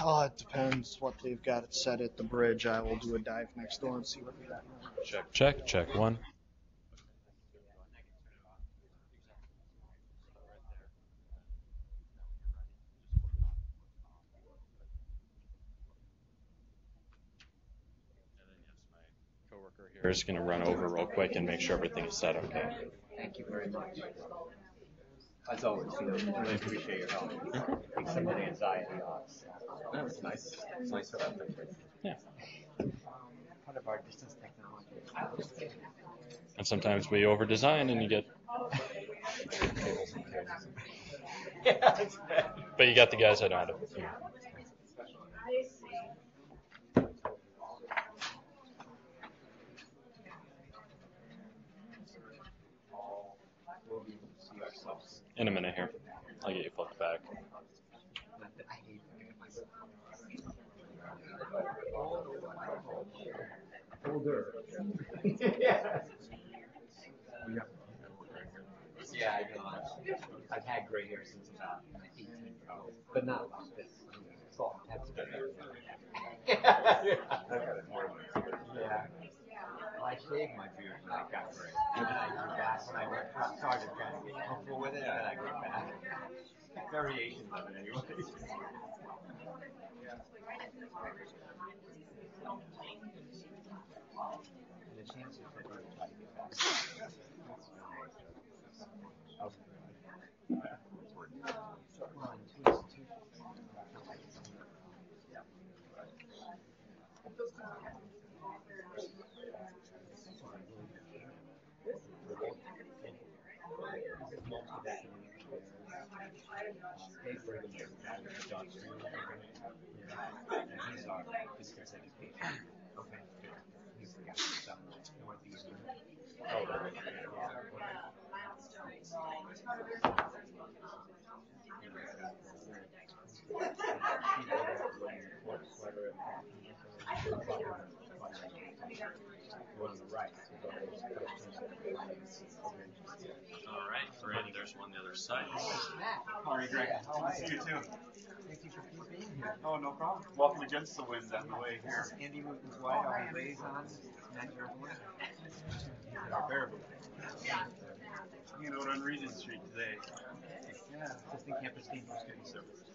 It depends what they've got set at the bridge. I will do a dive next door and see what they got. Check one. Coworker here is going to run over real quick and make sure everything is set okay. Thank you very much. As always, really appreciate your help. Take some of the anxiety off. That was nice. It's nice to have them. Yeah. Part of our distance technology. And sometimes we over-design and you get... Yeah. But you got the guys that know how to... In a minute here. I'll get you flipped back. Older. Yeah. Yeah, I know. I've had gray hair since about 18, but not like this. It's all yeah. I shaved my beard when I got gray. And then I grew back when I started trying to get comfortable with it, and then I grew back. Variations of it, anyway. And the chances that we're trying to get back. All right, Randy, there's one on the other side. How are you, Greg? Nice to see you too. Thank you for being here. Oh, no problem. Welcome against the wind on the way here. Andy Lootens-White, our liaison, manager of work. Our variable. Hanging out on Regent Street today. Yeah, assistant campus team for student services.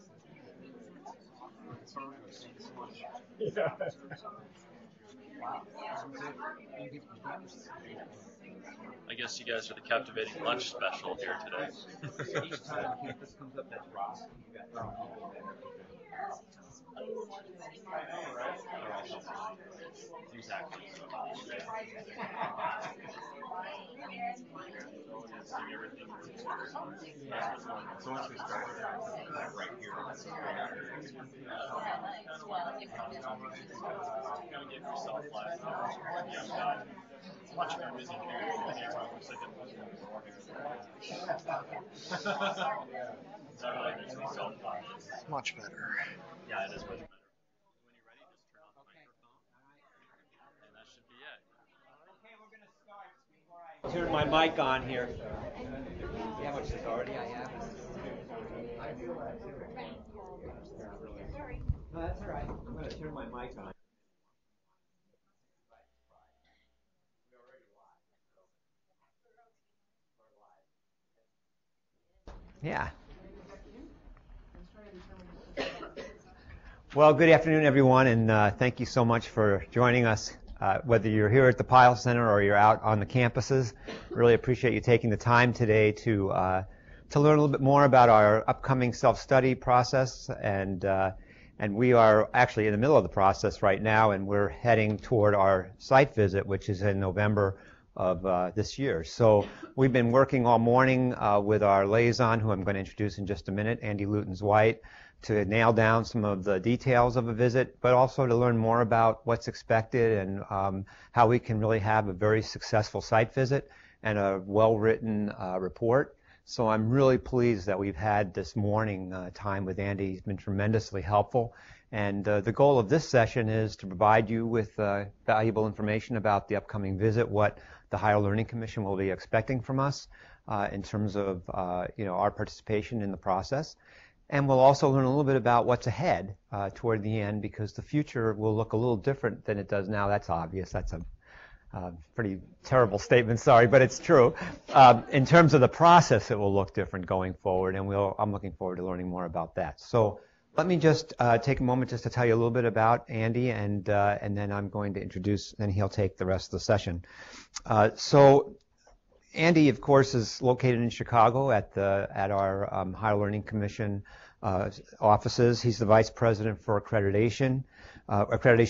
That's all right. Thank you so much. Yeah. Wow. I guess you guys are the captivating lunch special here today. Each time campus comes up, that's rock. You got people there. Exactly. So once we start right here, Give yourself 5 hours. Much more busy Much better. Yeah, it is much better. When you're ready, just turn off the microphone, and that should be it. Okay, we're going to start. Turn my mic on here. See how much authority I have? I feel that too. No, that's all right. I'm going to turn my mic on. Yeah. Well, good afternoon, everyone, and thank you so much for joining us. Whether you're here at the Pyle Center or you're out on the campuses, really appreciate you taking the time today to learn a little bit more about our upcoming self-study process. And we are actually in the middle of the process right now, and we're heading toward our site visit, which is in November of this year. So we've been working all morning with our liaison, who I'm going to introduce in just a minute, Andy Lootens-White, to nail down some of the details of a visit, but also to learn more about what's expected and how we can really have a very successful site visit and a well-written report. So I'm really pleased that we've had this morning time with Andy. He's been tremendously helpful. And the goal of this session is to provide you with valuable information about the upcoming visit, what the Higher Learning Commission will be expecting from us in terms of our participation in the process. And we'll also learn a little bit about what's ahead toward the end, because the future will look a little different than it does now. That's obvious. That's a pretty terrible statement, sorry, but it's true. In terms of the process, it will look different going forward, and I'm looking forward to learning more about that. So let me just take a moment just to tell you a little bit about Andy, and then I'm going to introduce, and he'll take the rest of the session. So Andy, of course, is located in Chicago at our Higher Learning Commission offices. He's the Vice President for Accreditation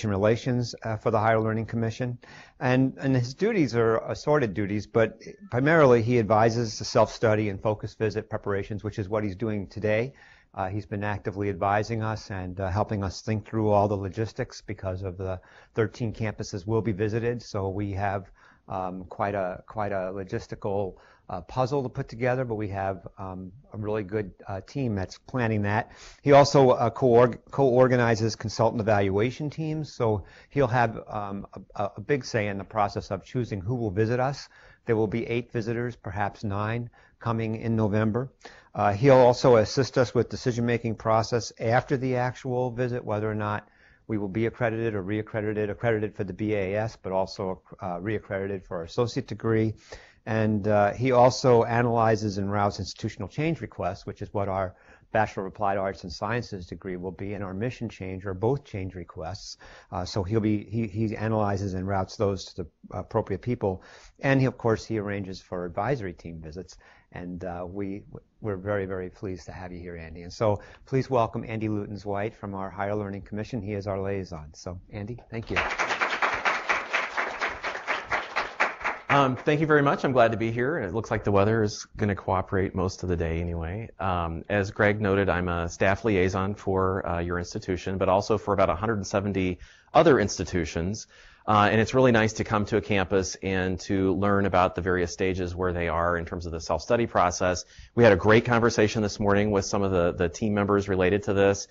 Relations for the Higher Learning Commission. And his duties are assorted duties, but primarily he advises the self-study and focus visit preparations, which is what he's doing today. He's been actively advising us and helping us think through all the logistics because of the 13 campuses will be visited. So we have quite a logistical puzzle to put together, but we have a really good team that's planning that. He also co-organizes consultant evaluation teams, so he'll have a big say in the process of choosing who will visit us. There will be 8 visitors, perhaps 9, coming in November. He'll also assist us with decision-making process after the actual visit, whether or not we will be accredited or reaccredited, accredited for the BAS, but also reaccredited for our associate degree. And he also analyzes and routes institutional change requests, which is what our Bachelor of Applied Arts and Sciences degree will be, and our mission change, or both change requests. So he analyzes and routes those to the appropriate people. And of course, he arranges for advisory team visits. And we're very, very pleased to have you here, Andy. And so please welcome Andy Lootens-White from our Higher Learning Commission. He is our liaison. So Andy, thank you. Thank you very much. I'm glad to be here. It looks like the weather is going to cooperate most of the day anyway. As Greg noted, I'm a staff liaison for your institution, but also for about 170 other institutions. And it's really nice to come to a campus and to learn about the various stages where they are in terms of the self-study process. We had a great conversation this morning with some of the team members related to this.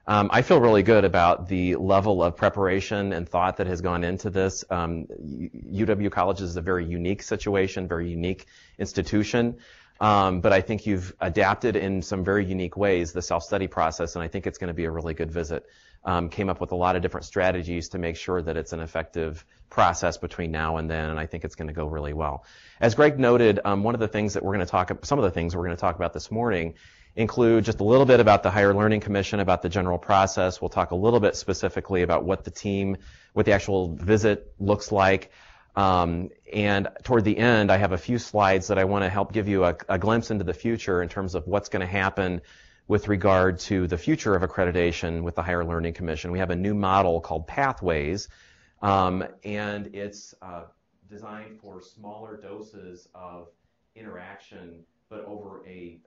I feel really good about the level of preparation and thought that has gone into this. UW College is a very unique situation, very unique institution. But I think you've adapted in some very unique ways the self-study process, and I think it's going to be a really good visit. Came up with a lot of different strategies to make sure that it's an effective process between now and then, and I think it's going to go really well. As Greg noted, some of the things that we're going to talk about this morning include just a little bit about the Higher Learning Commission, about the general process. We'll talk a little bit specifically about what the actual visit looks like. And toward the end, I have a few slides that I want to help give you a glimpse into the future in terms of what's going to happen with regard to the future of accreditation with the Higher Learning Commission. We have a new model called Pathways, and it's designed for smaller doses of interaction, but over a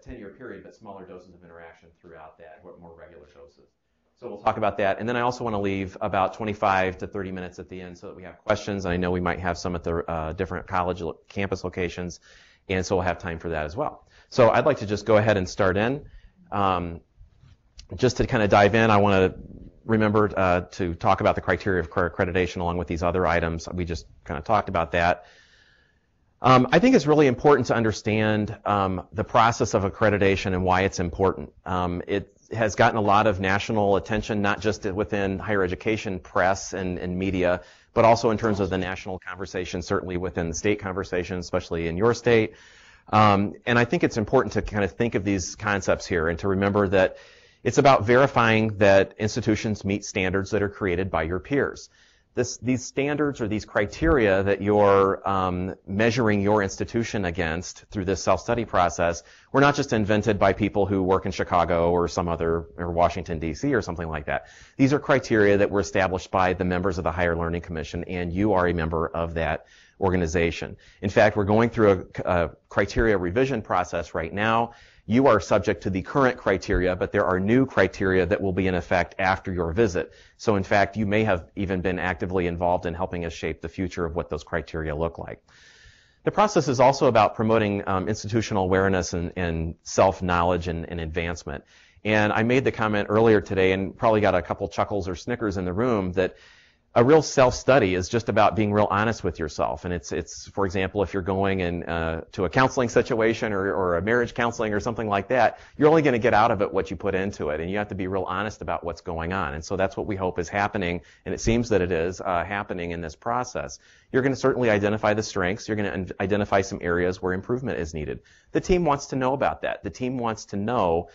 10-year period, but smaller doses of interaction throughout that, more regular doses. So we'll talk about that. And then I also want to leave about 25 to 30 minutes at the end so that we have questions. And I know we might have some at the different college campus locations, and so we'll have time for that as well. So I'd like to just go ahead and start in. Just to kind of dive in, I want to remember to talk about the criteria of accreditation along with these other items. We just kind of talked about that. I think it's really important to understand the process of accreditation and why it's important. It has gotten a lot of national attention, not just within higher education press and media, but also in terms of the national conversation, certainly within the state conversation, especially in your state. And I think it's important to kind of think of these concepts here and to remember that it's about verifying that institutions meet standards that are created by your peers. These standards or these criteria that you're measuring your institution against through this self-study process were not just invented by people who work in Chicago or or Washington, D.C. or something like that. These are criteria that were established by the members of the Higher Learning Commission, and you are a member of that organization. In fact, we're going through a criteria revision process right now. You are subject to the current criteria, but there are new criteria that will be in effect after your visit. So in fact, you may have even been actively involved in helping us shape the future of what those criteria look like. The process is also about promoting institutional awareness and self-knowledge and advancement. And I made the comment earlier today, and probably got a couple chuckles or snickers in the room, that a real self-study is just about being real honest with yourself. And it's for example, if you're going in to a counseling situation or a marriage counseling or something like that, you're only going to get out of it what you put into it. And you have to be real honest about what's going on. And so that's what we hope is happening, and it seems that it is happening in this process. You're going to certainly identify the strengths. You're going to identify some areas where improvement is needed. The team wants to know about that. The team wants to know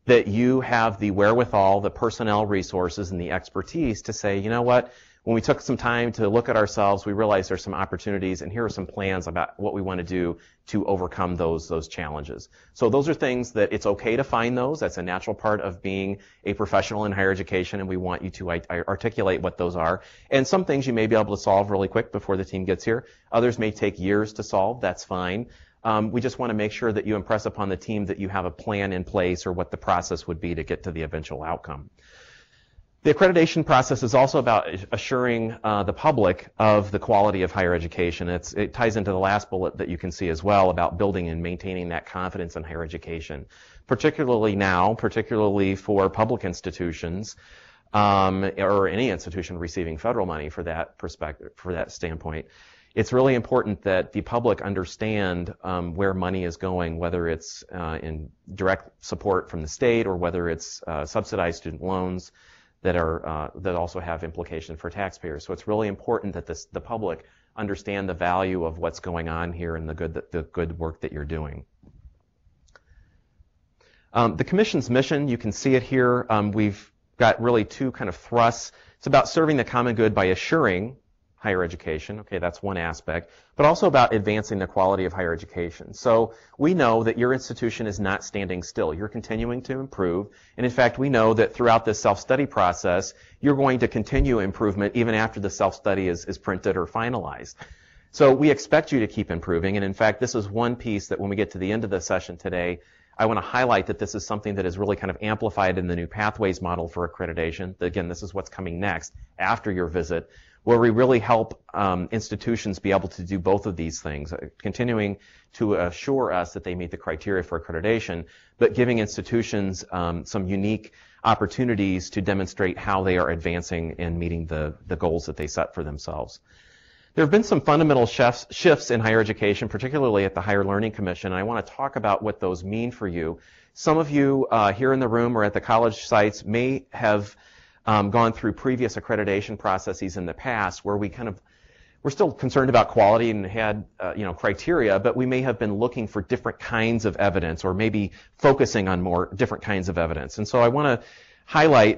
that you have the wherewithal, the personnel resources, and the expertise to say, you know what, when we took some time to look at ourselves, we realized there's some opportunities, and here are some plans about what we want to do to overcome those challenges. So those are things that it's okay to find those. That's a natural part of being a professional in higher education, and we want you to articulate what those are. And some things you may be able to solve really quick before the team gets here. Others may take years to solve. That's fine. We just want to make sure that you impress upon the team that you have a plan in place or what the process would be to get to the eventual outcome. The accreditation process is also about assuring the public of the quality of higher education. It ties into the last bullet that you can see as well about building and maintaining that confidence in higher education, particularly now, particularly for public institutions or any institution receiving federal money for that perspective, for that standpoint. It's really important that the public understand where money is going, whether it's in direct support from the state or whether it's subsidized student loans that also have implications for taxpayers. So it's really important that the public understand the value of what's going on here and the good work that you're doing. The Commission's mission, you can see it here. We've got really two kind of thrusts. It's about serving the common good by assuring higher education. Okay, that's one aspect, but also about advancing the quality of higher education. So we know that your institution is not standing still. You're continuing to improve. And in fact, we know that throughout this self-study process, you're going to continue improvement even after the self-study is printed or finalized. So we expect you to keep improving. And in fact, this is one piece that when we get to the end of the session today, I want to highlight that this is something that is really kind of amplified in the new pathways model for accreditation. Again, this is what's coming next after your visit, where we really help institutions be able to do both of these things, continuing to assure us that they meet the criteria for accreditation, but giving institutions some unique opportunities to demonstrate how they are advancing and meeting the goals that they set for themselves. There have been some fundamental shifts in higher education, particularly at the Higher Learning Commission, and I want to talk about what those mean for you. Some of you here in the room or at the college sites may have gone through previous accreditation processes in the past where we're still concerned about quality and had criteria, but we may have been looking for different kinds of evidence or maybe focusing on more different kinds of evidence. And so I want to highlight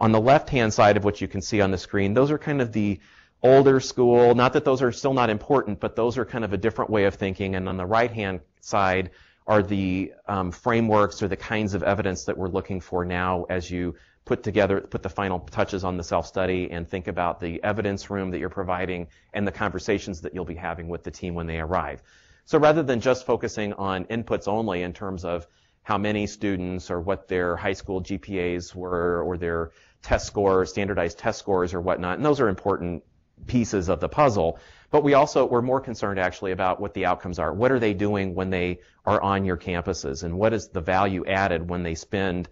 on the left-hand side of what you can see on the screen, those are kind of the older school, not that those are still not important, but those are kind of a different way of thinking. And on the right-hand side are the frameworks or the kinds of evidence that we're looking for now as you put the final touches on the self-study and think about the evidence room that you're providing and the conversations that you'll be having with the team when they arrive. So rather than just focusing on inputs only in terms of how many students or what their high school GPAs were or their test scores, standardized test scores or whatnot, and those are important pieces of the puzzle, but we're more concerned actually about what the outcomes are. What are they doing when they are on your campuses, and what is the value added when they spend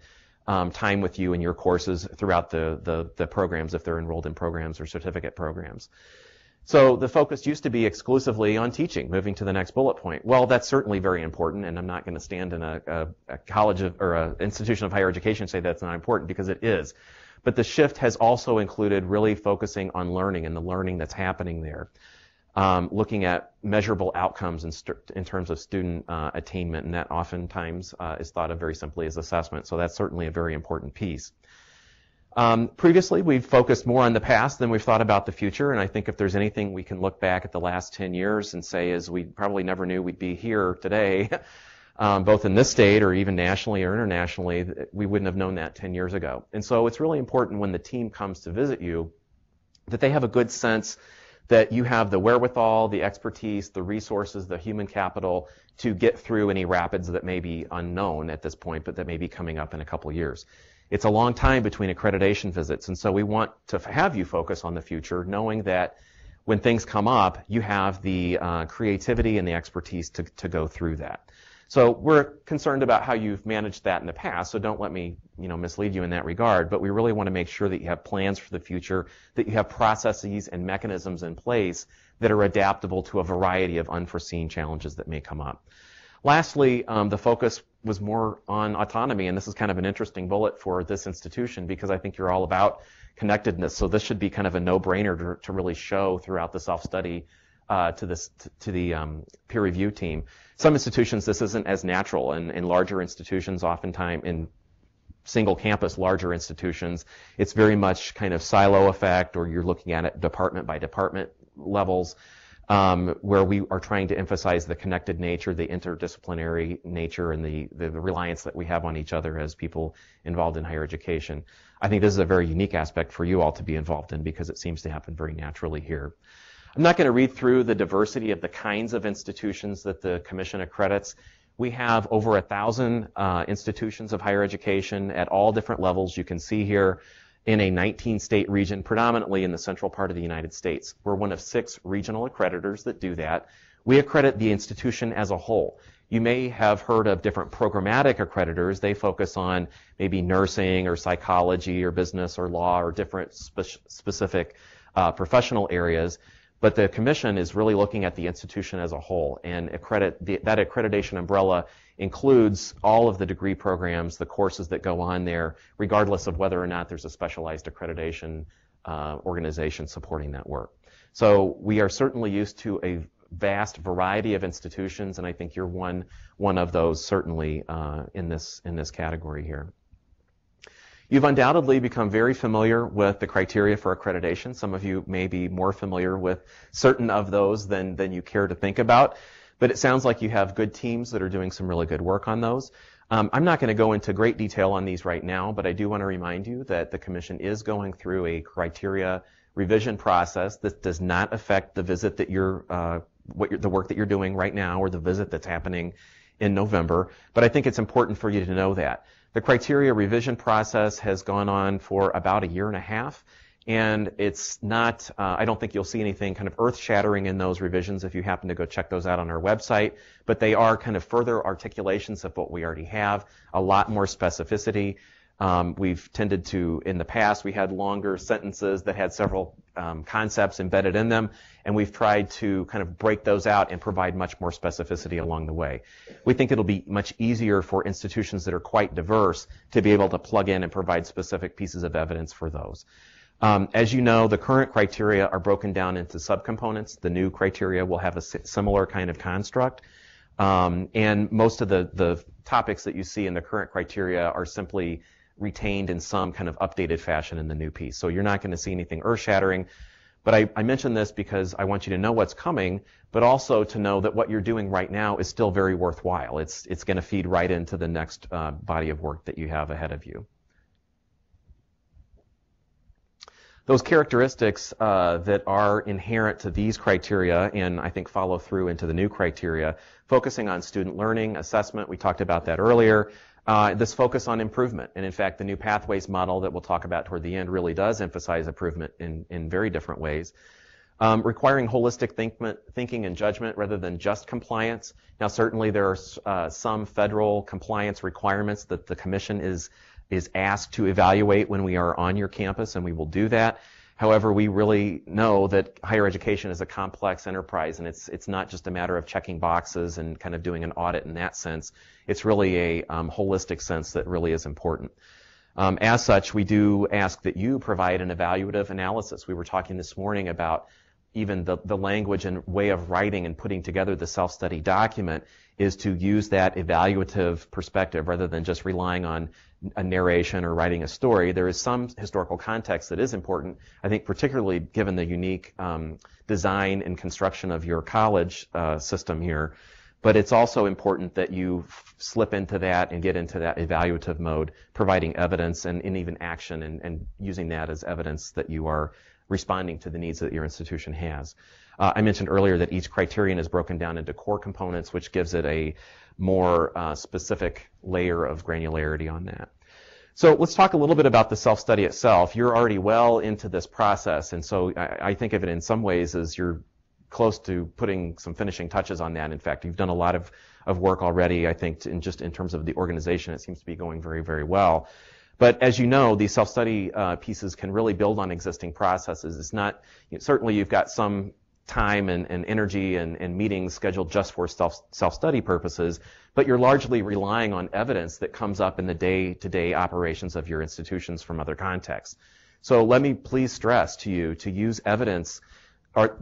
time with you in your courses throughout the programs, if they're enrolled in programs or certificate programs. So the focus used to be exclusively on teaching. Moving to the next bullet point. Well, that's certainly very important, and I'm not going to stand in a college or an institution of higher education and say that's not important, because it is. But the shift has also included really focusing on learning and the learning that's happening there. Looking at measurable outcomes in terms of student attainment, and that oftentimes is thought of very simply as assessment. So that's certainly a very important piece. Previously, we've focused more on the past than we've thought about the future, and I think if there's anything we can look back at the last 10 years and say is we probably never knew we'd be here today, both in this state or even nationally or internationally, we wouldn't have known that 10 years ago. And so it's really important when the team comes to visit you that they have a good sense that you have the wherewithal, the expertise, the resources, the human capital to get through any rapids that may be unknown at this point, but that may be coming up in a couple of years. It's a long time between accreditation visits, and so we want to have you focus on the future, knowing that when things come up, you have the creativity and the expertise to go through that. So we're concerned about how you've managed that in the past, so don't let me, mislead you in that regard, but we really want to make sure that you have plans for the future, that you have processes and mechanisms in place that are adaptable to a variety of unforeseen challenges that may come up. Lastly, the focus was more on autonomy, and this is kind of an interesting bullet for this institution because I think you're all about connectedness, so this should be kind of a no-brainer to really show throughout the self-study to the peer review team. Some institutions, this isn't as natural, and in larger institutions, oftentimes in single campus larger institutions, it's very much kind of silo effect, or you're looking at it department by department levels, where we are trying to emphasize the connected nature, the interdisciplinary nature, and the reliance that we have on each other as people involved in higher education. I think this is a very unique aspect for you all to be involved in because it seems to happen very naturally here. I'm not going to read through the diversity of the kinds of institutions that the Commission accredits. We have over 1,000 institutions of higher education at all different levels. You can see here in a 19-state region, predominantly in the central part of the United States. We're one of 6 regional accreditors that do that. We accredit the institution as a whole. You may have heard of different programmatic accreditors. They focus on maybe nursing or psychology or business or law or different specific professional areas. But the Commission is really looking at the institution as a whole, and that accreditation umbrella includes all of the degree programs, the courses that go on there, regardless of whether or not there's a specialized accreditation organization supporting that work. So we are certainly used to a vast variety of institutions, and I think you're one of those certainly in this category here. You've undoubtedly become very familiar with the criteria for accreditation. Some of you may be more familiar with certain of those than you care to think about, but it sounds like you have good teams that are doing some really good work on those. I'm not going to go into great detail on these right now, but I do want to remind you that the Commission is going through a criteria revision process that does not affect the visit that the work that you're doing right now or the visit that's happening in November, but I think it's important for you to know that. The criteria revision process has gone on for about 1.5 years, and it's not, I don't think you'll see anything kind of earth-shattering in those revisions if you happen to go check those out on our website, but they are kind of further articulations of what we already have, a lot more specificity. We've tended to, in the past, we had longer sentences that had several concepts embedded in them, and we've tried to kind of break those out and provide much more specificity along the way. We think it'll be much easier for institutions that are quite diverse to be able to plug in and provide specific pieces of evidence for those. As you know, the current criteria are broken down into subcomponents. The new criteria will have a similar kind of construct. And most of the topics that you see in the current criteria are simply retained in some kind of updated fashion in the new piece. So you're not going to see anything earth-shattering. But I mention this because I want you to know what's coming, but also to know that what you're doing right now is still very worthwhile. It's going to feed right into the next body of work that you have ahead of you. Those characteristics that are inherent to these criteria, and I think follow through into the new criteria, focusing on student learning, assessment, we talked about that earlier, this focus on improvement. And in fact, the new pathways model that we'll talk about toward the end really does emphasize improvement in very different ways. Requiring holistic thinking and judgment rather than just compliance. Now, certainly there are some federal compliance requirements that the Commission is asked to evaluate when we are on your campus, and we will do that. However, we really know that higher education is a complex enterprise, and it's not just a matter of checking boxes and kind of doing an audit in that sense. It's really a holistic sense that really is important. As such, we do ask that you provide an evaluative analysis. We were talking this morning about even the language and way of writing and putting together the self-study document is to use that evaluative perspective rather than just relying on a narration or writing a story. There is some historical context that is important, I think particularly given the unique design and construction of your college system here. But it's also important that you slip into that and get into that evaluative mode, providing evidence and even action and using that as evidence that you are responding to the needs that your institution has. I mentioned earlier that each criterion is broken down into core components, which gives it a more specific layer of granularity on that. So let's talk a little bit about the self-study itself. You're already well into this process, and so I think of it in some ways as you're close to putting some finishing touches on that. In fact, you've done a lot of work already, I think, just in terms of the organization. It seems to be going very, very well. But as you know, these self-study pieces can really build on existing processes. It's not, certainly you've got some time and energy and meetings scheduled just for self-study purposes, but you're largely relying on evidence that comes up in the day-to-day operations of your institutions from other contexts. So let me please stress to you to use evidence or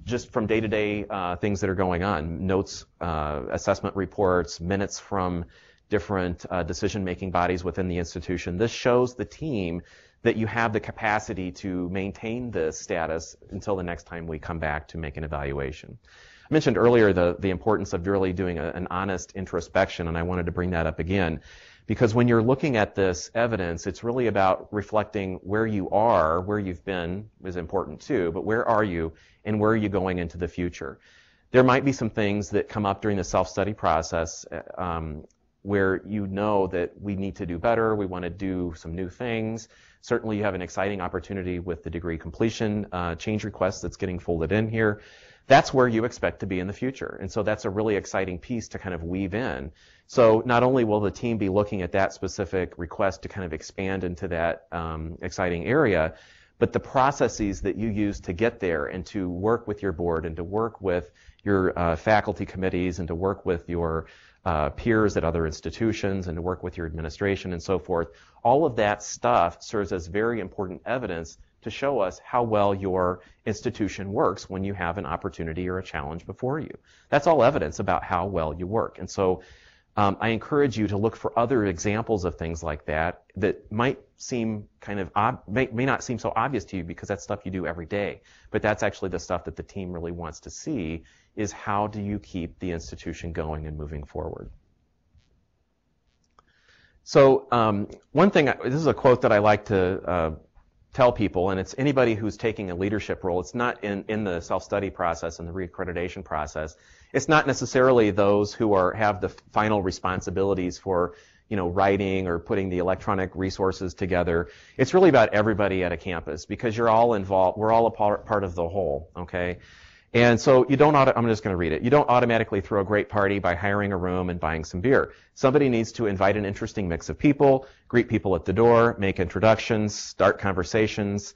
just from day-to-day things that are going on, notes, assessment reports, minutes from different decision-making bodies within the institution. This shows the team that you have the capacity to maintain this status until the next time we come back to make an evaluation. I mentioned earlier the importance of really doing an honest introspection, and I wanted to bring that up again, because when you're looking at this evidence, it's really about reflecting where you are, where you've been is important too, but where are you and where are you going into the future? There might be some things that come up during the self-study process where you know that we need to do better, we want to do some new things. Certainly you have an exciting opportunity with the degree completion change request that's getting folded in here. That's where you expect to be in the future. And so that's a really exciting piece to kind of weave in. So not only will the team be looking at that specific request to kind of expand into that exciting area, but the processes that you use to get there and to work with your board and to work with your faculty committees and to work with your peers at other institutions and to work with your administration and so forth, all of that stuff serves as very important evidence to show us how well your institution works when you have an opportunity or a challenge before you. That's all evidence about how well you work. And so I encourage you to look for other examples of things like that that might seem kind of may not seem so obvious to you because that's stuff you do every day. But that's actually the stuff that the team really wants to see, is how do you keep the institution going and moving forward. So one thing, this is a quote that I like to tell people, and it's anybody who's taking a leadership role. It's not in the self-study process and the reaccreditation process. It's not necessarily those who have the final responsibilities for, writing or putting the electronic resources together. It's really about everybody at a campus because you're all involved. We're all a part of the whole, okay? And so you don't, I'm just going to read it. You don't automatically throw a great party by hiring a room and buying some beer. Somebody needs to invite an interesting mix of people, greet people at the door, make introductions, start conversations,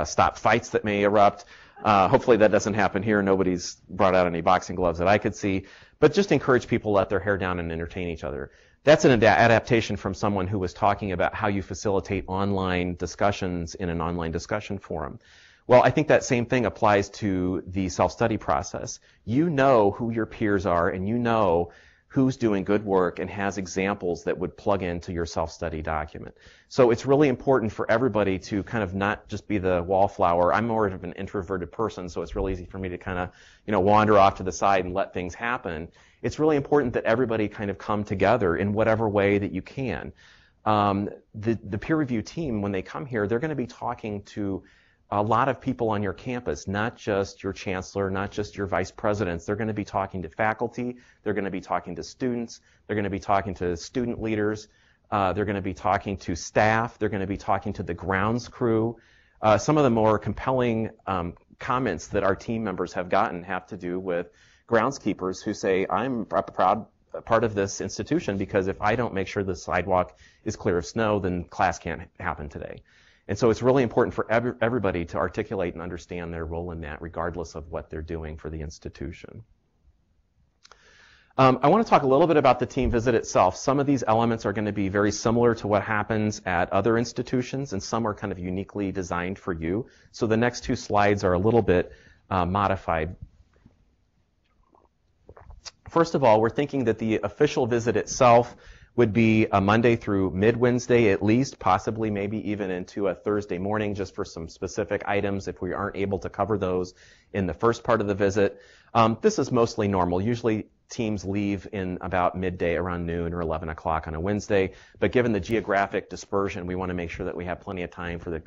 stop fights that may erupt. Hopefully that doesn't happen here. Nobody's brought out any boxing gloves that I could see. But just encourage people to let their hair down and entertain each other. That's an adaptation from someone who was talking about how you facilitate online discussions in an online discussion forum. Well, I think that same thing applies to the self-study process. You know who your peers are, and you know who's doing good work and has examples that would plug into your self-study document. So it's really important for everybody to kind of not just be the wallflower. I'm more of an introverted person, so it's really easy for me to kind of, wander off to the side and let things happen. It's really important that everybody kind of come together in whatever way that you can. The peer review team, when they come here, they're going to be talking to a lot of people on your campus, not just your chancellor, not just your vice presidents. They're going to be talking to faculty. They're going to be talking to students. They're going to be talking to student leaders. They're going to be talking to staff. They're going to be talking to the grounds crew. Some of the more compelling comments that our team members have gotten have to do with groundskeepers who say, I'm a proud part of this institution because if I don't make sure the sidewalk is clear of snow, then class can't happen today. And so it's really important for everybody to articulate and understand their role in that, regardless of what they're doing for the institution. I want to talk a little bit about the team visit itself. Some of these elements are going to be very similar to what happens at other institutions, and some are kind of uniquely designed for you. So the next two slides are a little bit modified. First of all, we're thinking that the official visit itself would be a Monday through mid-Wednesday at least, possibly maybe even into a Thursday morning just for some specific items if we aren't able to cover those in the first part of the visit. This is mostly normal. Usually teams leave in about midday, around noon or 11 o'clock on a Wednesday, but given the geographic dispersion, we want to make sure that we have plenty of time for the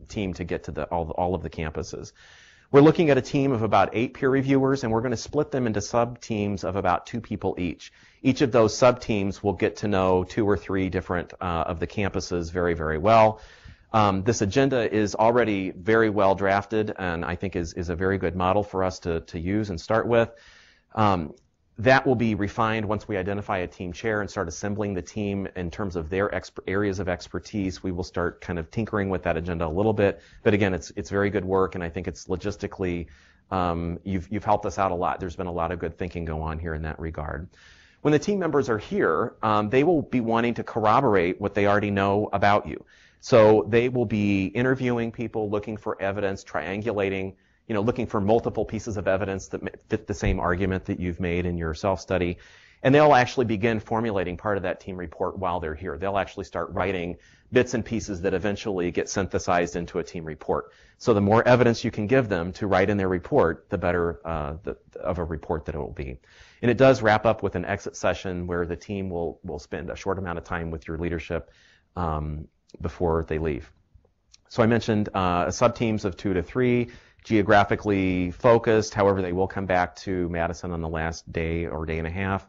team to get to all of the campuses. We're looking at a team of about 8 peer reviewers, and we're going to split them into sub-teams of about 2 people each. Each of those sub-teams will get to know 2 or 3 different of the campuses very, very well. This agenda is already very well drafted and I think is a very good model for us to use and start with. That will be refined once we identify a team chair and start assembling the team in terms of their areas of expertise. We will start kind of tinkering with that agenda a little bit. But again, it's very good work, and I think it's logistically, you've helped us out a lot. There's been a lot of good thinking go on here in that regard. When the team members are here, they will be wanting to corroborate what they already know about you. So they will be interviewing people, looking for evidence, triangulating, looking for multiple pieces of evidence that fit the same argument that you've made in your self-study. And they'll actually begin formulating part of that team report while they're here. They'll actually start writing bits and pieces that eventually get synthesized into a team report. So the more evidence you can give them to write in their report, the better of a report that it will be. And it does wrap up with an exit session where the team will spend a short amount of time with your leadership before they leave. So I mentioned sub-teams of 2 to 3. Geographically focused, however, they will come back to Madison on the last day or day and a half.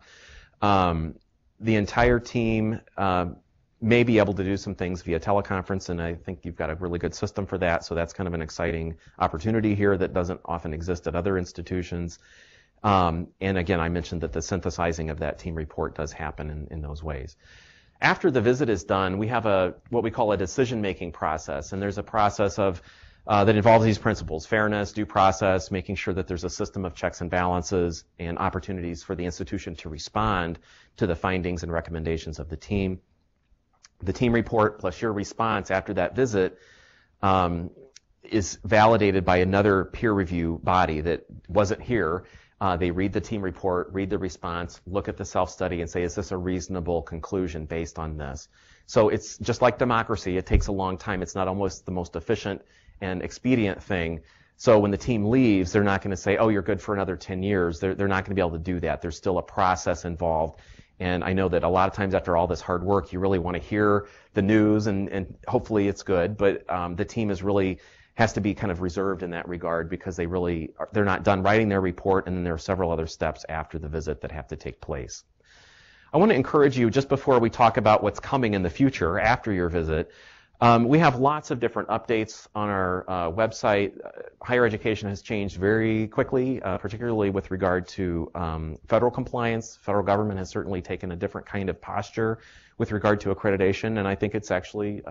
The entire team may be able to do some things via teleconference, and I think you've got a really good system for that, so that's kind of an exciting opportunity here that doesn't often exist at other institutions. And again, I mentioned that the synthesizing of that team report does happen in those ways. After the visit is done, we have what we call a decision-making process, and there's a process of that involves these principles: fairness, due process, making sure that there's a system of checks and balances and opportunities for the institution to respond to the findings and recommendations of the team. The team report plus your response after that visit is validated by another peer review body that wasn't here. They read the team report, read the response, look at the self-study and say, is this a reasonable conclusion based on this? So it's just like democracy. It takes a long time. It's not almost the most efficient and expedient thing. So when the team leaves, they're not going to say, oh, you're good for another 10 years. They're not going to be able to do that. There's still a process involved. And I know that a lot of times after all this hard work, you really want to hear the news and hopefully it's good. But the team has to be kind of reserved in that regard because they're not done writing their report, and then there are several other steps after the visit that have to take place. I want to encourage you, just before we talk about what's coming in the future after your visit, we have lots of different updates on our website. Higher education has changed very quickly, particularly with regard to federal compliance. Federal government has certainly taken a different kind of posture with regard to accreditation, and I think it's actually,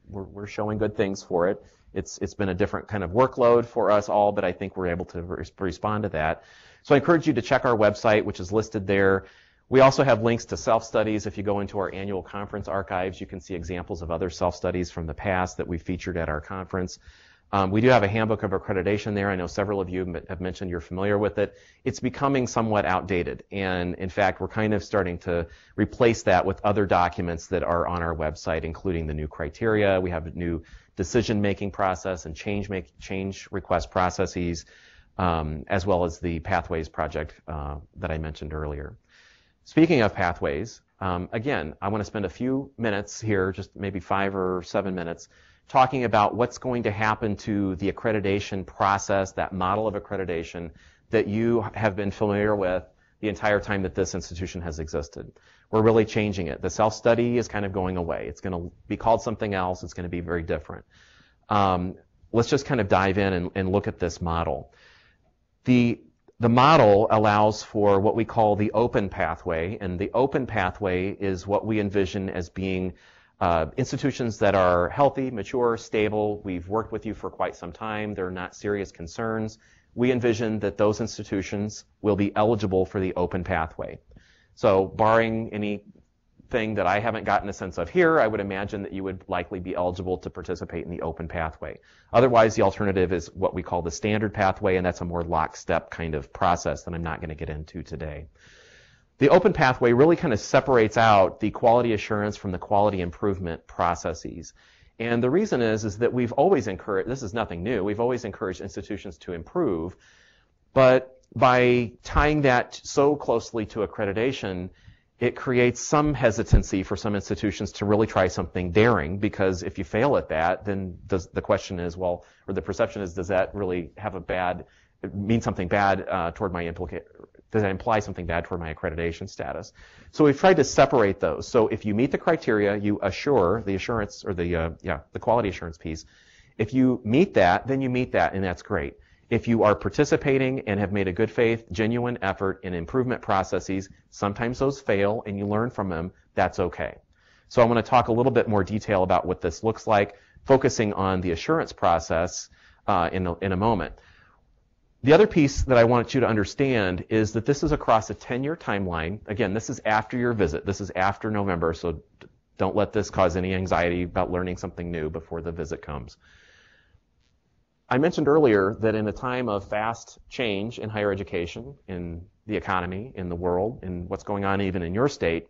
we're showing good things for it. It's been a different kind of workload for us all, but I think we're able to respond to that. So I encourage you to check our website, which is listed there. We also have links to self-studies. If you go into our annual conference archives, you can see examples of other self-studies from the past that we featured at our conference. We do have a handbook of accreditation there. I know several of you have mentioned you're familiar with it. It's becoming somewhat outdated, and in fact, we're kind of starting to replace that with other documents that are on our website, including the new criteria. We have a new decision-making process and change request processes, as well as the Pathways project that I mentioned earlier. Speaking of pathways, again, I want to spend a few minutes here, just maybe 5 or 7 minutes, talking about what's going to happen to the accreditation process, that model of accreditation that you have been familiar with the entire time that this institution has existed. We're really changing it. The self-study is kind of going away. It's going to be called something else. It's going to be very different. Let's just kind of dive in and look at this model. The model allows for what we call the open pathway, and the open pathway is what we envision as being institutions that are healthy, mature, stable. We've worked with you for quite some time. There are not serious concerns. We envision that those institutions will be eligible for the open pathway. So barring anything that I haven't gotten a sense of here, I would imagine that you would likely be eligible to participate in the open pathway. Otherwise, the alternative is what we call the standard pathway, and that's a more lockstep kind of process that I'm not going to get into today. The open pathway really kind of separates out the quality assurance from the quality improvement processes. And the reason is that we've always encouraged, this is nothing new, we've always encouraged institutions to improve, but by tying that so closely to accreditation, it creates some hesitancy for some institutions to really try something daring, because if you fail at that, then the question is, well, or the perception is, does that really have mean something bad toward does that imply something bad toward my accreditation status? So we've tried to separate those. So if you meet the criteria, you assure the assurance, or the quality assurance piece. If you meet that, then you meet that, and that's great. If you are participating and have made a good faith, genuine effort in improvement processes, sometimes those fail and you learn from them, that's okay. So I want to talk a little bit more detail about what this looks like, focusing on the assurance process in a moment. The other piece that I want you to understand is that this is across a 10-year timeline. Again, this is after your visit. This is after November, so don't let this cause any anxiety about learning something new before the visit comes. I mentioned earlier that in a time of fast change in higher education, in the economy, in the world, in what's going on even in your state,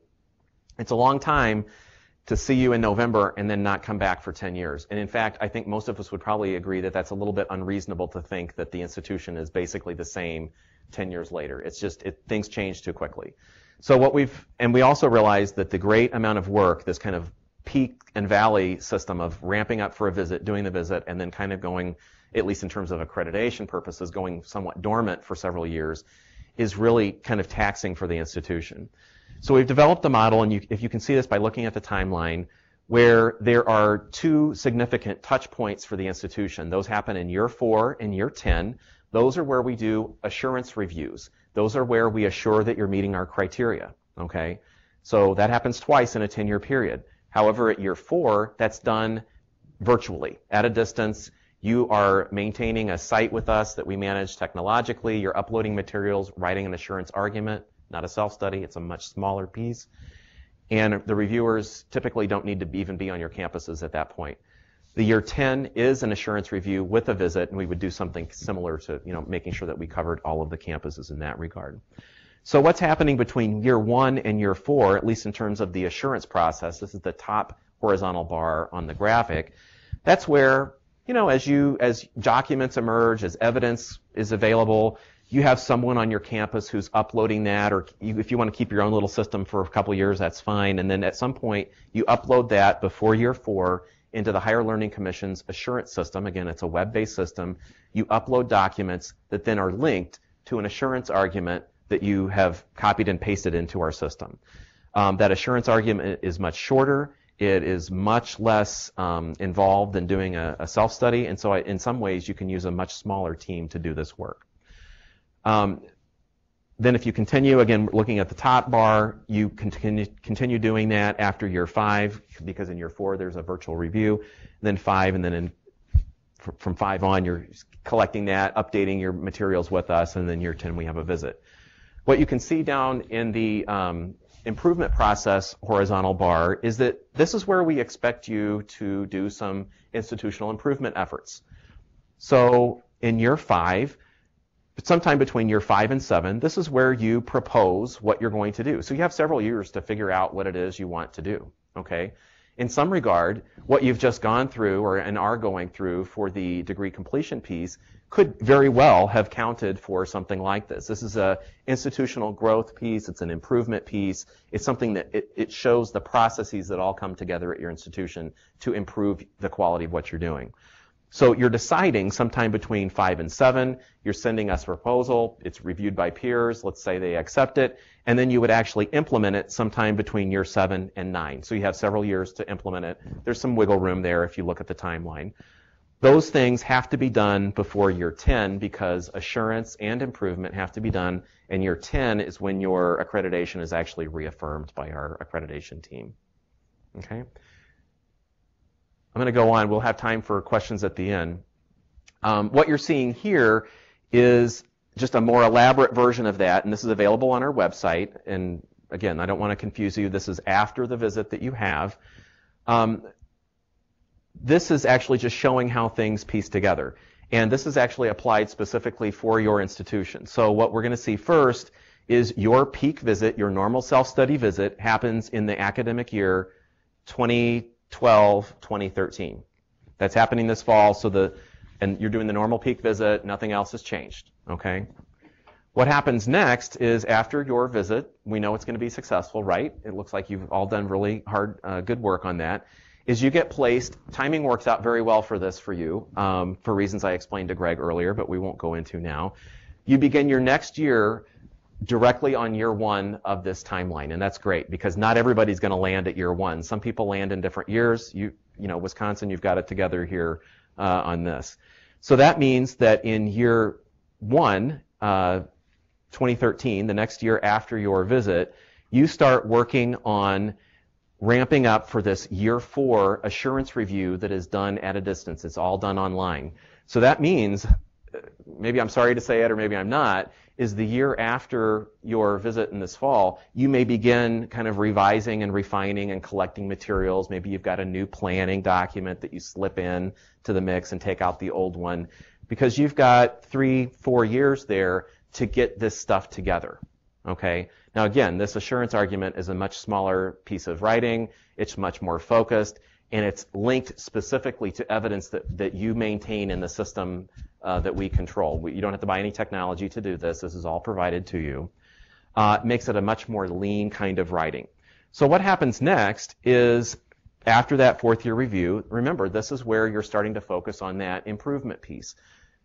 it's a long time to see you in November and then not come back for 10 years. And in fact, I think most of us would probably agree that that's a little bit unreasonable to think that the institution is basically the same 10 years later. It's just, things change too quickly. So we also realize that the great amount of work, this kind of peak and valley system of ramping up for a visit, doing the visit, and then kind of going, at least in terms of accreditation purposes, going somewhat dormant for several years, is really kind of taxing for the institution. So we've developed a model, and if you can see this by looking at the timeline, where there are two significant touch points for the institution. Those happen in year 4 and year 10. Those are where we do assurance reviews. Those are where we assure that you're meeting our criteria, okay? So that happens twice in a 10-year period. However, at year 4, that's done virtually, at a distance. You are maintaining a site with us that we manage technologically. You're uploading materials, writing an assurance argument, not a self-study. It's a much smaller piece. And the reviewers typically don't need to even be on your campuses at that point. The year 10 is an assurance review with a visit, and we would do something similar to, making sure that we covered all of the campuses in that regard. So what's happening between year 1 and year 4, at least in terms of the assurance process, this is the top horizontal bar on the graphic, that's where, as documents emerge, as evidence is available, you have someone on your campus who's uploading that, or if you want to keep your own little system for a couple years, that's fine. And then at some point, you upload that before year 4 into the Higher Learning Commission's assurance system. Again, it's a web-based system. You upload documents that then are linked to an assurance argument that you have copied and pasted into our system. That assurance argument is much shorter. It is much less involved than doing a self-study, and so in some ways you can use a much smaller team to do this work. Then if you continue, again, looking at the top bar, you continue doing that after year 5, because in year 4 there's a virtual review, then 5, and then from 5 on you're collecting that, updating your materials with us, and then year 10 we have a visit. What you can see down in the improvement process horizontal bar is that this is where we expect you to do some institutional improvement efforts. So in year 5, sometime between year 5 and 7, this is where you propose what you're going to do. So you have several years to figure out what it is you want to do, okay? In some regard, what you've just gone through and are going through for the degree completion piece could very well have counted for something like this. This is an institutional growth piece. It's an improvement piece. It's something that it shows the processes that all come together at your institution to improve the quality of what you're doing. So you're deciding sometime between 5 and 7, you're sending us a proposal, it's reviewed by peers, let's say they accept it, and then you would actually implement it sometime between year 7 and 9. So you have several years to implement it. There's some wiggle room there if you look at the timeline. Those things have to be done before year 10 because assurance and improvement have to be done, and year 10 is when your accreditation is actually reaffirmed by our accreditation team. Okay? I'm going to go on. We'll have time for questions at the end. What you're seeing here is just a more elaborate version of that, and this is available on our website. And again, I don't want to confuse you. This is after the visit that you have. This is actually just showing how things piece together. And this is actually applied specifically for your institution. So what we're going to see first is your peak visit, your normal self-study visit, happens in the academic year 2012-2013. That's happening this fall, and you're doing the normal peak visit, nothing else has changed, okay? What happens next is after your visit, we know it's going to be successful, right? It looks like you've all done really hard, good work on that, is you get placed, timing works out very well for this for you, for reasons I explained to Greg earlier, but we won't go into now. You begin your next year directly on year one of this timeline, and that's great because not everybody's going to land at year one. Some people land in different years. You know, Wisconsin, you've got it together here on this. So that means that in year one, 2013, the next year after your visit, you start working on ramping up for this year 4 assurance review that is done at a distance. It's all done online. So that means, maybe I'm sorry to say it or maybe I'm not, is the year after your visit in this fall, you may begin kind of revising and refining and collecting materials. Maybe you've got a new planning document that you slip in to the mix and take out the old one, because you've got 3-4 years there to get this stuff together, okay? Now again, this assurance argument is a much smaller piece of writing, it's much more focused, and it's linked specifically to evidence that you maintain in the system that we control. You don't have to buy any technology to do this. This is all provided to you. It makes it a much more lean kind of writing. So what happens next is, after that 4th year review, remember, this is where you're starting to focus on that improvement piece.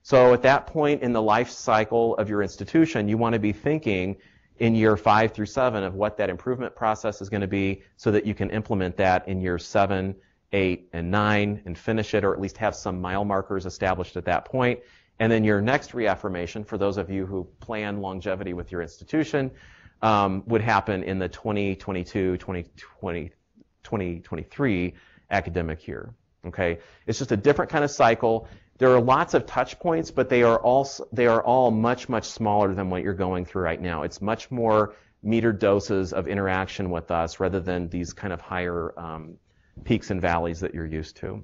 So at that point in the life cycle of your institution, you want to be thinking in year 5 through 7 of what that improvement process is going to be so that you can implement that in year 7, 8, and 9 and finish it, or at least have some mile markers established at that point. And then your next reaffirmation, for those of you who plan longevity with your institution, would happen in the 2022-2023 academic year. Okay, it's just a different kind of cycle. There are lots of touch points, but they are all much, much smaller than what you're going through right now. It's much more metered doses of interaction with us rather than these kind of higher peaks and valleys that you're used to.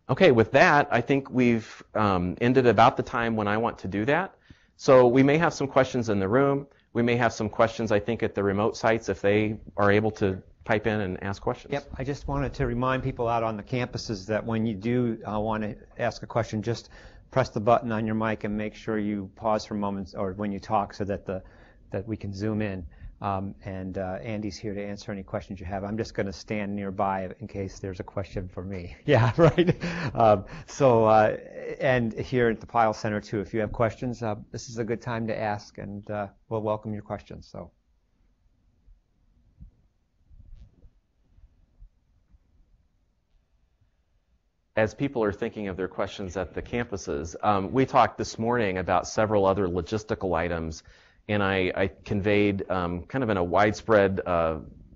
Okay, with that, I think we've ended about the time when I want to do that. So we may have some questions in the room. We may have some questions, I think, at the remote sites if they are able to pipe in and ask questions. Yep, I just wanted to remind people out on the campuses that when you do want to ask a question, just press the button on your mic and make sure you pause for moments or when you talk so that that we can zoom in. Andy's here to answer any questions you have. I'm just going to stand nearby in case there's a question for me. Yeah, right. And here at the Pyle Center too, if you have questions, this is a good time to ask, and we'll welcome your questions. So. As people are thinking of their questions at the campuses, we talked this morning about several other logistical items, and I conveyed kind of in a widespread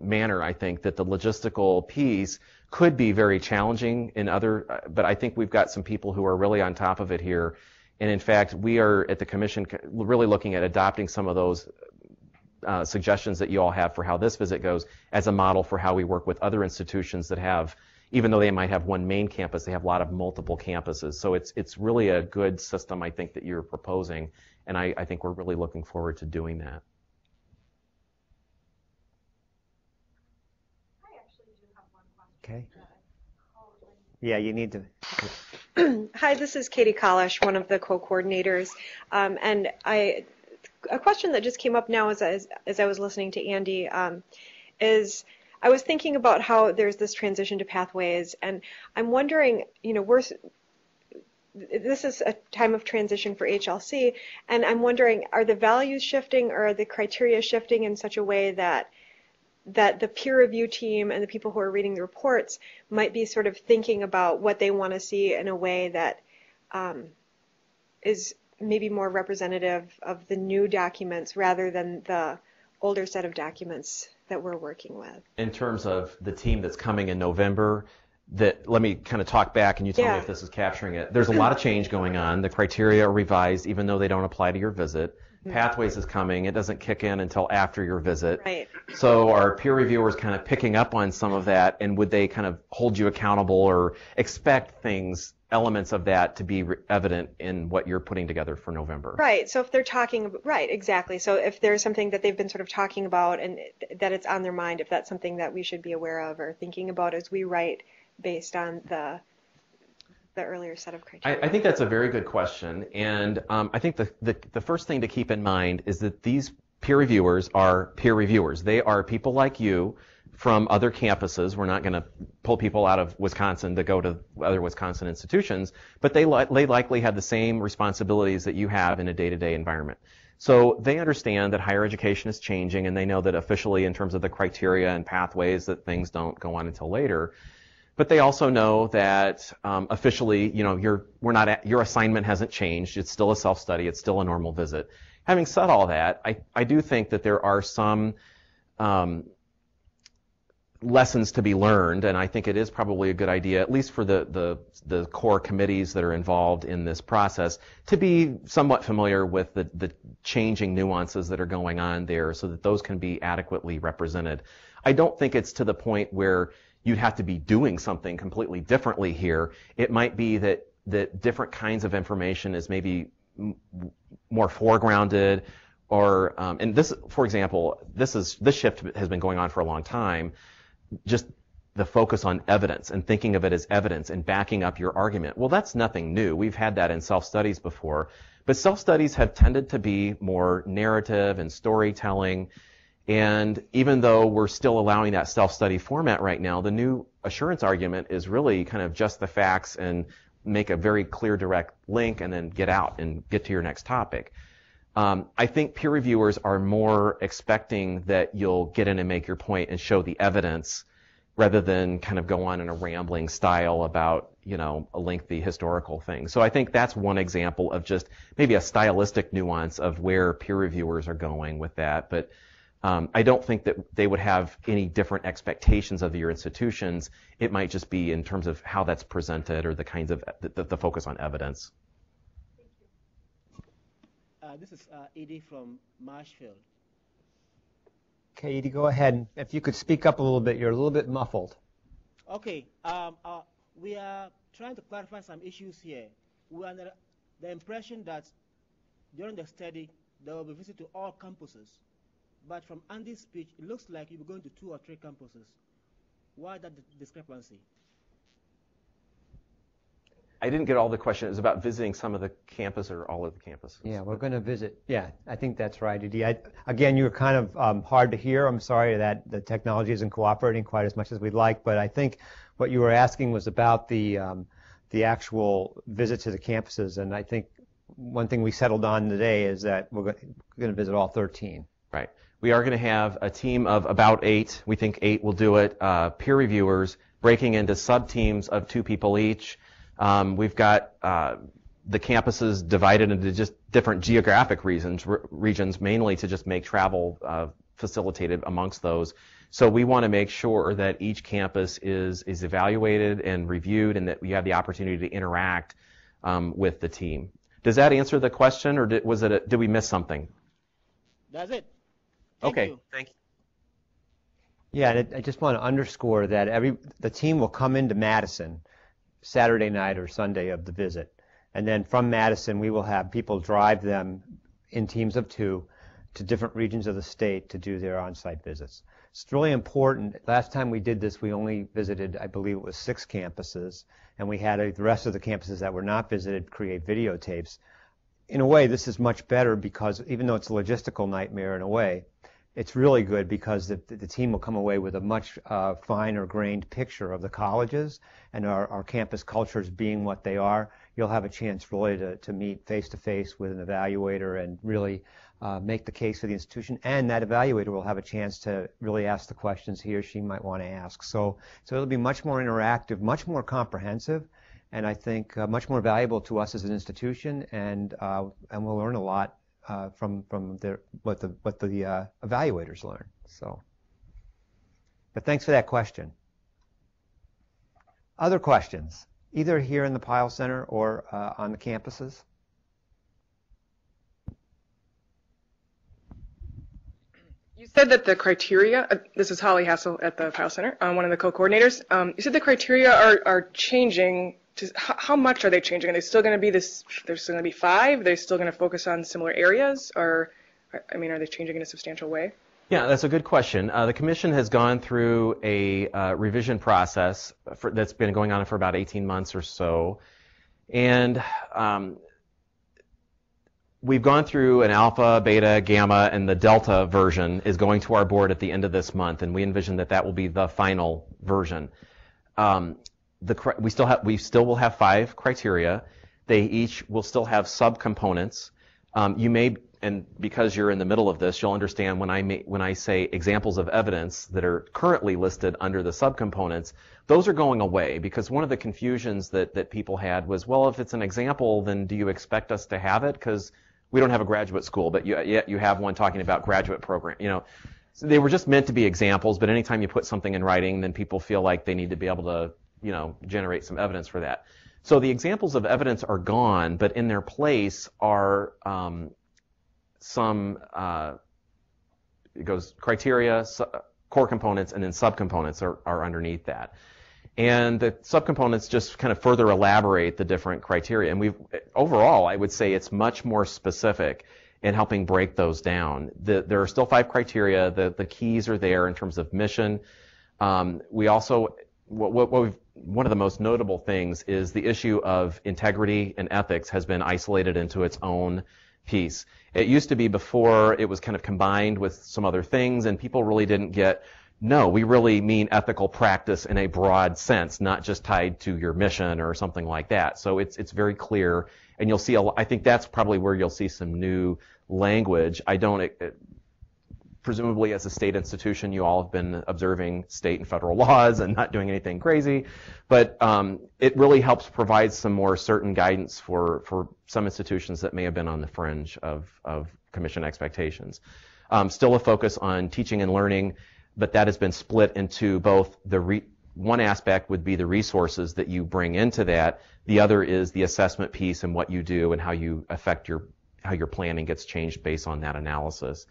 manner, I think, that the logistical piece could be very challenging in other, but I think we've got some people who are really on top of it here. And in fact, we are at the Commission really looking at adopting some of those suggestions that you all have for how this visit goes as a model for how we work with other institutions that have, even though they might have one main campus, they have a lot of multiple campuses. So it's really a good system, I think, that you're proposing, and I think we're really looking forward to doing that. I actually do have one question. Okay. Yeah, you need to. Hi, this is Katie Kalish, one of the co-coordinators, and a question that just came up now as I was listening to Andy is, I was thinking about how there's this transition to pathways, and I'm wondering, this is a time of transition for HLC, and I'm wondering, are the values shifting or are the criteria shifting in such a way that the peer review team and the people who are reading the reports might be sort of thinking about what they want to see in a way that is maybe more representative of the new documents rather than the older set of documents that we're working with. In terms of the team that's coming in November, let me kind of talk back and you tell me if this is capturing it. There's a lot of change going on. The criteria are revised even though they don't apply to your visit. Pathways is coming. It doesn't kick in until after your visit. Right. So are peer reviewers kind of picking up on some of that, and would they kind of hold you accountable or expect elements of that to be evident in what you're putting together for November? Right. So if they're talking, right, exactly. So if there's something that they've been sort of talking about and that it's on their mind, if that's something that we should be aware of or thinking about as we write based on the earlier set of criteria. I think that's a very good question, and I think the first thing to keep in mind is that these peer reviewers are peer reviewers. They are people like you from other campuses. We're not going to pull people out of Wisconsin to go to other Wisconsin institutions, but they likely have the same responsibilities that you have in a day-to-day environment. So they understand that higher education is changing, and they know that officially in terms of the criteria and pathways that things don't go on until later. But they also know that officially, your assignment hasn't changed. It's still a self-study. It's still a normal visit. Having said all that, I do think that there are some lessons to be learned, and I think it is probably a good idea, at least for the core committees that are involved in this process, to be somewhat familiar with the changing nuances that are going on there so that those can be adequately represented. I don't think it's to the point where you'd have to be doing something completely differently here. It might be that different kinds of information is maybe more foregrounded, or and this, for example, this shift has been going on for a long time. Just the focus on evidence and thinking of it as evidence and backing up your argument. Well, that's nothing new. We've had that in self-studies before, but self-studies have tended to be more narrative and storytelling. And even though we're still allowing that self-study format right now, the new assurance argument is really kind of just the facts and make a very clear, direct link and then get out and get to your next topic. I think peer reviewers are more expecting that you'll get in and make your point and show the evidence rather than kind of go on in a rambling style about, a lengthy historical thing. So I think that's one example of just maybe a stylistic nuance of where peer reviewers are going with that. But I don't think that they would have any different expectations of your institutions. It might just be in terms of how that's presented or the kinds of the focus on evidence. This is Edie from Marshfield. Okay, Edie, go ahead. If you could speak up a little bit, you're a little bit muffled. Okay, we are trying to clarify some issues here. We are under the impression that during the study, there will be visit to all campuses. But from Andy's speech, it looks like you'll be going to 2 or 3 campuses. Why that discrepancy? I didn't get all the question. It was about visiting some of the campus or all of the campuses. Yeah, we're going to visit. Yeah, I think that's right, Edie. Again, you were kind of hard to hear. I'm sorry that the technology isn't cooperating quite as much as we'd like, but I think what you were asking was about the actual visit to the campuses, and I think one thing we settled on today is that we're going to visit all 13. Right. We are going to have a team of about 8. We think 8 will do it. Peer reviewers breaking into sub-teams of 2 people each. We've got the campuses divided into just different geographic regions, mainly to just make travel facilitated amongst those. So we want to make sure that each campus is evaluated and reviewed, and that you have the opportunity to interact with the team. Does that answer the question, or did we miss something? That's it. Okay. Thank you. Yeah, and I just want to underscore that the team will come into Madison Saturday night or Sunday of the visit. And then from Madison, we will have people drive them in teams of 2 to different regions of the state to do their on-site visits. It's really important. Last time we did this, we only visited, I believe it was 6 campuses, and we had the rest of the campuses that were not visited create videotapes. In a way, this is much better because even though it's a logistical nightmare in a way, it's really good because the team will come away with a much finer grained picture of the colleges and our campus cultures being what they are. You'll have a chance really to meet face-to-face with an evaluator and really make the case for the institution, and that evaluator will have a chance to really ask the questions he or she might want to ask. So it'll be much more interactive, much more comprehensive, and I think much more valuable to us as an institution, and we'll learn a lot from what the evaluators learn. So, but thanks for that question. Other questions, either here in the Pyle Center or on the campuses? You said that the criteria, this is Holly Hassel at the Pyle Center, one of the co-coordinators. You said the criteria are changing. How much are they changing? Are they still going to be there's still going to be 5? Are they still going to focus on similar areas? Or, are they changing in a substantial way? Yeah, that's a good question. The Commission has gone through a revision process that's been going on for about 18 months or so. And we've gone through an alpha, beta, gamma, and the delta version is going to our board at the end of this month, and we envision that will be the final version. We still will have 5 criteria. They each will still have subcomponents. You may and because you're in the middle of this, you'll understand when I say examples of evidence that are currently listed under the subcomponents, those are going away, because one of the confusions that people had was, well, if it's an example, then do you expect us to have it? Because we don't have a graduate school, but yet you have one talking about graduate program. So they were just meant to be examples, but anytime you put something in writing, then people feel like they need to be able to, generate some evidence for that. So the examples of evidence are gone, but in their place are some, it goes criteria, core components, and then subcomponents are underneath that. And the subcomponents just kind of further elaborate the different criteria. And overall, I would say it's much more specific in helping break those down. There are still 5 criteria. The keys are there in terms of mission. We also, one of the most notable things is the issue of integrity and ethics has been isolated into its own piece. It used to be before it was kind of combined with some other things, and people really didn't get, no, we really mean ethical practice in a broad sense, not just tied to your mission or something like that. So it's very clear, and you'll see, I think that's probably where you'll see some new language. Presumably as a state institution, you all have been observing state and federal laws and not doing anything crazy, but it really helps provide some more certain guidance for some institutions that may have been on the fringe of commission expectations. Still a focus on teaching and learning, but that has been split into both one aspect would be the resources that you bring into that. The other is the assessment piece and what you do and how you affect how your planning gets changed based on that analysis.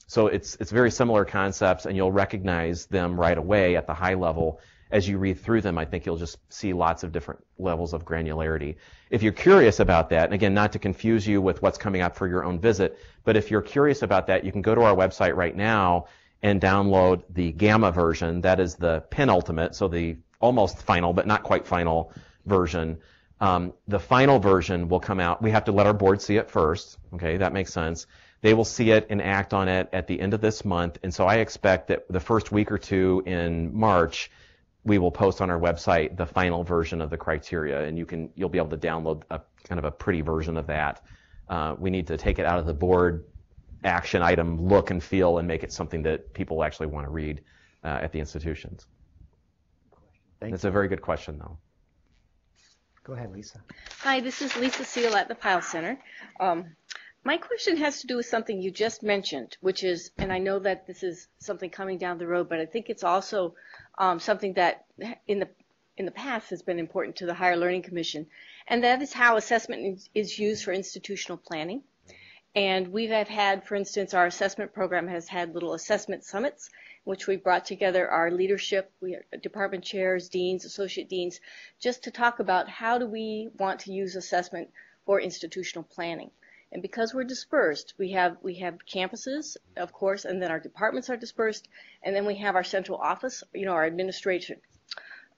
So it's very similar concepts, and you'll recognize them right away at the high level. As you read through them, I think you'll just see lots of different levels of granularity. If you're curious about that, and again, not to confuse you with what's coming up for your own visit, but if you're curious about that, you can go to our website right now and download the Gamma version. That is the penultimate, so the almost final, but not quite final version. The final version will come out. We have to let our board see it first. Okay, that makes sense. They will see it and act on it at the end of this month, and so I expect that the first week or two in March, we will post on our website the final version of the criteria, and you'll be able to download a kind of a pretty version of that. We need to take it out of the board action item look and feel and make it something that people actually want to read at the institutions. It's a very good question, though. Go ahead, Lisa. Hi, this is Lisa Seal at the Pyle Center. My question has to do with something you just mentioned, which is, and I know that this is something coming down the road, but I think it's also something that in the past has been important to the Higher Learning Commission, and that is how assessment is used for institutional planning. And we have had, for instance, our assessment program has had little assessment summits, which we brought together our leadership, department chairs, deans, associate deans, just to talk about how do we want to use assessment for institutional planning. And because we're dispersed, we have campuses, of course, and then our departments are dispersed, and then we have our central office, our administration.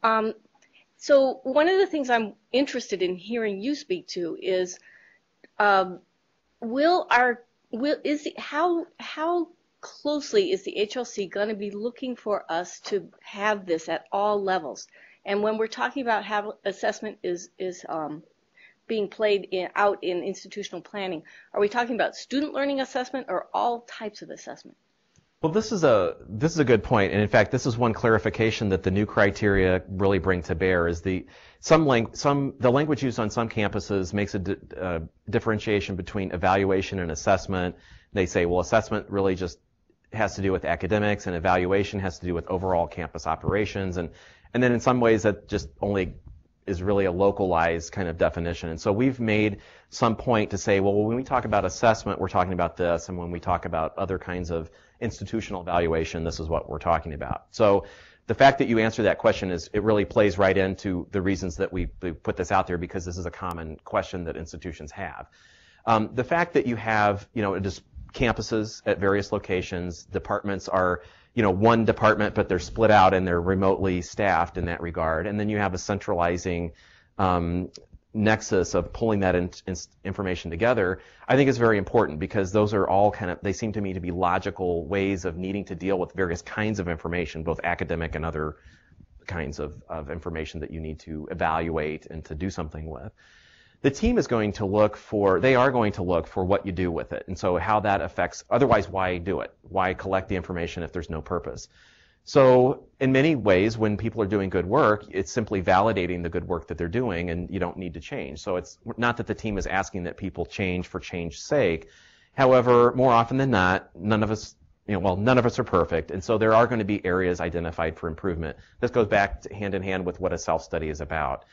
So one of the things I'm interested in hearing you speak to is, how closely is the HLC going to be looking for us to have this at all levels? And when we're talking about how assessment is being played out in institutional planning, are we talking about student learning assessment or all types of assessment? Well, this is a good point, and in fact, this is one clarification that the new criteria really bring to bear. Is the language used on some campuses makes a differentiation between evaluation and assessment. They say, well, assessment really just has to do with academics, and evaluation has to do with overall campus operations, and then in some ways that just only is really a localized kind of definition. And so we've made some point to say, well, when we talk about assessment, we're talking about this, and when we talk about other kinds of institutional evaluation, this is what we're talking about. So the fact that you answer that question it really plays right into the reasons that we put this out there, because this is a common question that institutions have. The fact that you have, just campuses at various locations, departments are, one department, but they're split out and they're remotely staffed in that regard. And then you have a centralizing nexus of pulling that information together, I think is very important, because those are all they seem to me to be logical ways of needing to deal with various kinds of information, both academic and other kinds of information that you need to evaluate and to do something with. The team is going to look for, they are going to look for what you do with it. And so how that affects, otherwise why do it? Why collect the information if there's no purpose? So in many ways, when people are doing good work, it's simply validating the good work that they're doing, and you don't need to change. So it's not that the team is asking that people change for change's sake. However, more often than not, none of us are perfect, and so there are going to be areas identified for improvement. This goes back to hand in hand with what a self-study is about.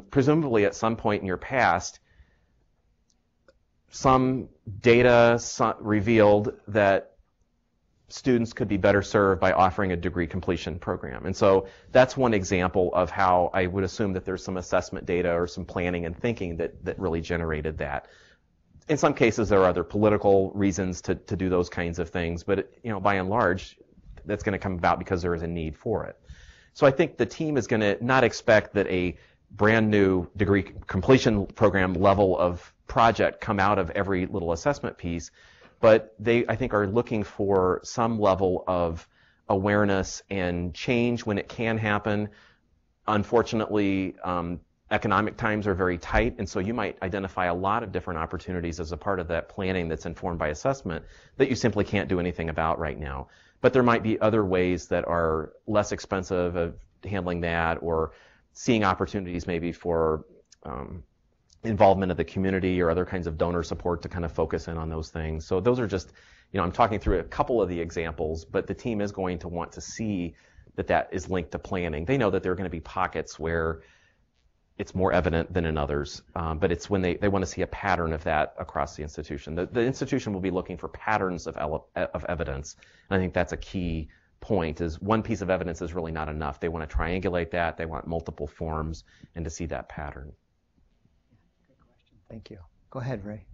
Presumably at some point in your past, some data revealed that students could be better served by offering a degree completion program. And so that's one example of how I would assume that there's some assessment data or some planning and thinking that really generated that. In some cases, there are other political reasons to do those kinds of things, but by and large, that's going to come about because there is a need for it. So I think the team is going to not expect that a brand new degree completion program level of project come out of every little assessment piece, but they, I think, are looking for some level of awareness and change when it can happen. Unfortunately, economic times are very tight, and so you might identify a lot of different opportunities as a part of that planning that's informed by assessment that you simply can't do anything about right now. But there might be other ways that are less expensive of handling that, or seeing opportunities maybe for involvement of the community or other kinds of donor support to kind of focus in on those things. So those are just, I'm talking through a couple of the examples, but the team is going to want to see that that is linked to planning. They know that there are going to be pockets where it's more evident than in others, but it's when they want to see a pattern of that across the institution. The institution will be looking for patterns of evidence, and I think that's a key point, is one piece of evidence is really not enough. They want to triangulate that, they want multiple forms, and to see that pattern. Thank you. Go ahead, Ray.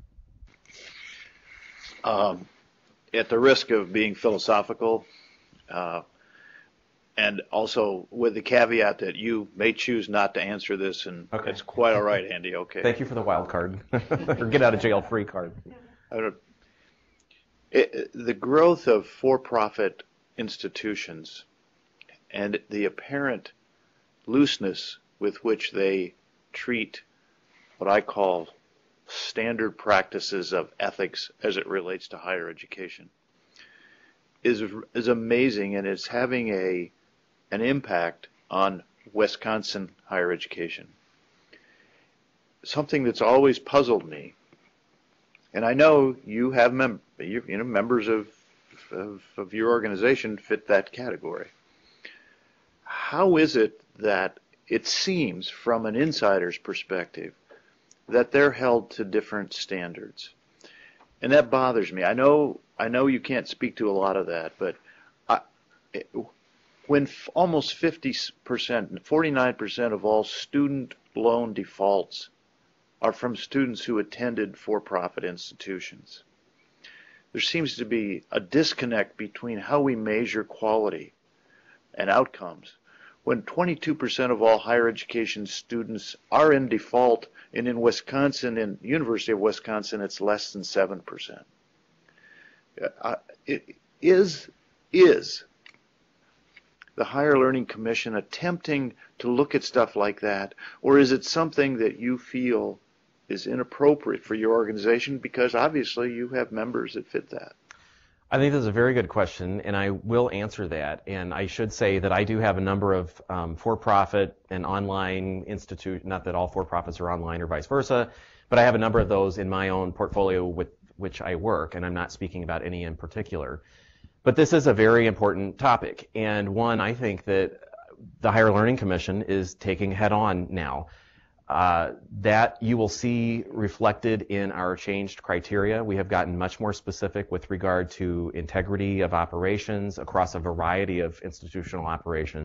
At the risk of being philosophical, and also with the caveat that you may choose not to answer this, and okay. It's quite all right, Andy, okay. Thank you for the wild card, or get out of jail free card. The growth of for-profit institutions and the apparent looseness with which they treat what I call standard practices of ethics as it relates to higher education is amazing, and it's having an impact on Wisconsin higher education. Something that's always puzzled me, and I know you have members of your organization fit that category. How is it that it seems from an insider's perspective that they're held to different standards? And that bothers me. I know you can't speak to a lot of that, but when almost 50%, 49% of all student loan defaults are from students who attended for-profit institutions, there seems to be a disconnect between how we measure quality and outcomes. When 22% of all higher education students are in default, and in Wisconsin, in University of Wisconsin, it's less than 7%. Is the Higher Learning Commission attempting to look at stuff like that, or is it something that you feel is inappropriate for your organization, because obviously you have members that fit that? I think that's a very good question, and I will answer that. And I should say that I do have a number of for-profit and online institute, not that all for-profits are online or vice versa, but I have a number of those in my own portfolio with which I work, and I'm not speaking about any in particular. But this is a very important topic, and one I think that the Higher Learning Commission is taking head on now. That you will see reflected in our changed criteria. We have gotten much more specific with regard to integrity of operations across a variety of institutional operations.